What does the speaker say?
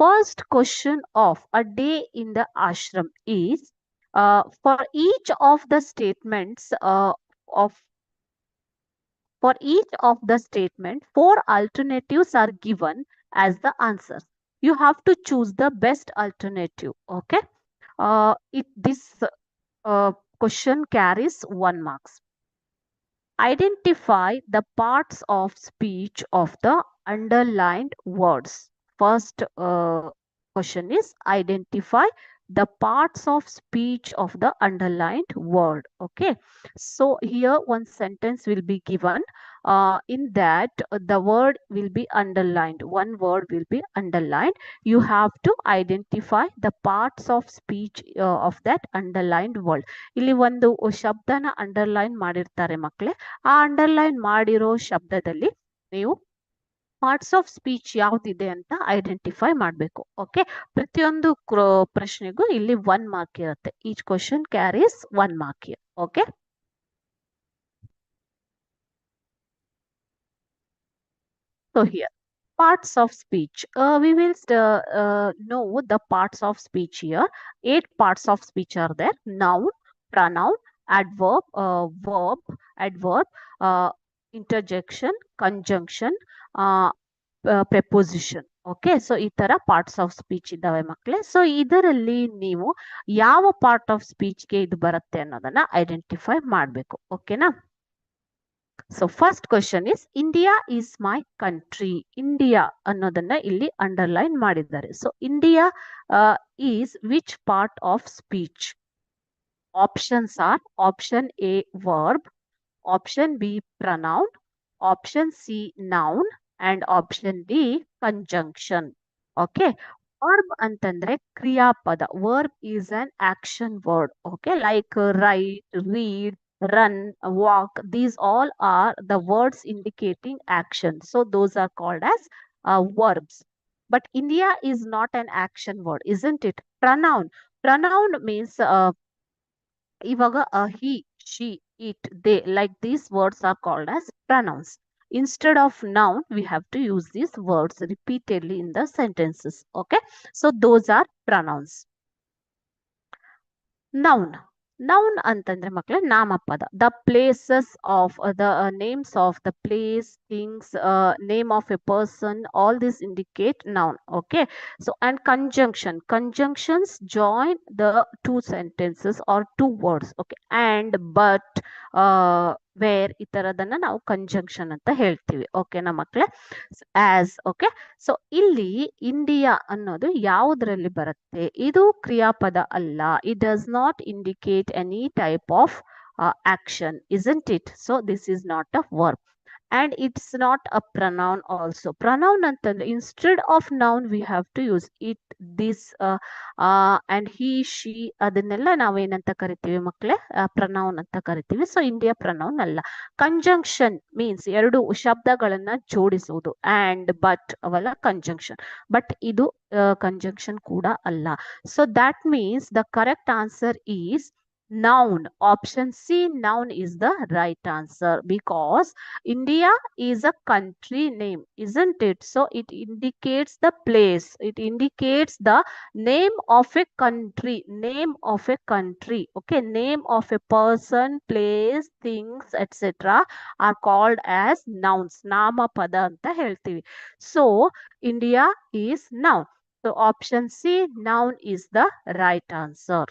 first question of a day in the ashram is for each of the statements of for each of the statement, four alternatives are given as the answers. You have to choose the best alternative. Okay. This question carries 1 marks. Identify the parts of speech of the underlined words. First question is identify the parts of speech of the underlined word. Okay. So here one sentence will be given. In that the word will be underlined. One word will be underlined. You have to identify the parts of speech of that underlined word. ಇಲ್ಲಿ ಒಂದು ಶಬ್ದನ underline ಮಾಡಿರ್ತಾರೆ ಮಕ್ಕಳೇ. ಆ underline ಮಾಡಿರೋ ಶಬ್ದದಲ್ಲಿ ನೀವು parts of speech ಯಾವ್ದಿದೆ ಅಂತ identify ಮಾಡಬೇಕು. Okay. ಪ್ರತಿಯೊಂದು ಪ್ರಶ್ನೆಗೂ ಇಲ್ಲಿ 1 ಮಾರ್ಕ್ ಇರುತ್ತೆ. Each question carries 1 mark. Okay. So here, parts of speech. We will know the parts of speech here. 8 parts of speech are there. Noun, pronoun, adverb, verb, adverb, interjection, conjunction, preposition. Okay. So ಈ ತರ parts of speech ಇದ್ದಾವೆ ಮಕ್ಕಳೇ. So ಇದರಲ್ಲಿ ನೀವು ಯಾವ part of ಸ್ಪೀಚ್ಗೆ ಇದು ಬರುತ್ತೆ ಅನ್ನೋದನ್ನ ಐಡೆಂಟಿಫೈ ಮಾಡಬೇಕು. ಓಕೆನಾ. So first question is India is my country. India ಅನ್ನೋದನ್ನ ಇಲ್ಲಿ ಅಂಡರ್ಲೈನ್ ಮಾಡಿದ್ದಾರೆ. So India is which part of speech? Options are option A verb, option B pronoun, option C noun and option D conjunction. Okay. Verb ಅಂತಂದ್ರೆ ಕ್ರಿಯಾಪದ. Verb is an action word. Okay. Like write, read, run, walk, these all are the words indicating action. So those are called as verbs. But India is not an action word, isn't it? Pronoun. Pronoun means ivaga he, she, it, they, like these words are called as pronouns. Instead of noun, we have to use these words repeatedly in the sentences. Okay. So those are pronouns. Noun. Noun ಅಂತಂದ್ರೆ ಮಕ್ಕಳೇ ನಾಮಪದ. The places of the names of the place, things, name of a person, all this indicate noun. Okay. So and conjunction. Conjunctions join the two sentences or two words. Okay. And but, where, ಈ ತರದನ್ನ ನಾವು ಕಂಜಂಕ್ಷನ್ ಅಂತ ಹೇಳ್ತೀವಿ. ಓಕೆನಾ ಮಕ್ಕಳೇ. As. Okay. So ಇಲ್ಲಿ India ಅನ್ನೋದು ಯಾವುದ್ರಲ್ಲಿ ಬರುತ್ತೆ? ಇದು ಕ್ರಿಯಾಪದ ಅಲ್ಲ. It does not indicate any type of action, isn't it? So this is not a verb and it's not a pronoun also. Pronoun antandre instead of noun we have to use it, this, and he, she, ಅದನ್ನೆಲ್ಲ ನಾವು ಏನಂತ ಕರಿತೀವಿ ಮಕ್ಕಳೇ? Pronoun ಅಂತ ಕರಿತೀವಿ. So India pronoun ಅಲ್ಲ. Conjunction means ಎರಡು ಶಬ್ದಗಳನ್ನ ಜೋಡಿಸುವುದು. ಅಂಡ್ ಬಟ್ ಅವೆಲ್ಲ ಕಂಜಂಕ್ಷನ್. ಬಟ್ ಇದು ಕಂಜಂಕ್ಷನ್ ಕೂಡ ಅಲ್ಲ. So that means the correct answer is noun. Option C, noun is the right answer because India is a country name, isn't it? So it indicates the place. It indicates the name of a country. Name of a country. Okay. Name of a person, place, things, etc. are called as nouns. Namapada anta heltivi. So India is noun. So option C, noun is the right answer.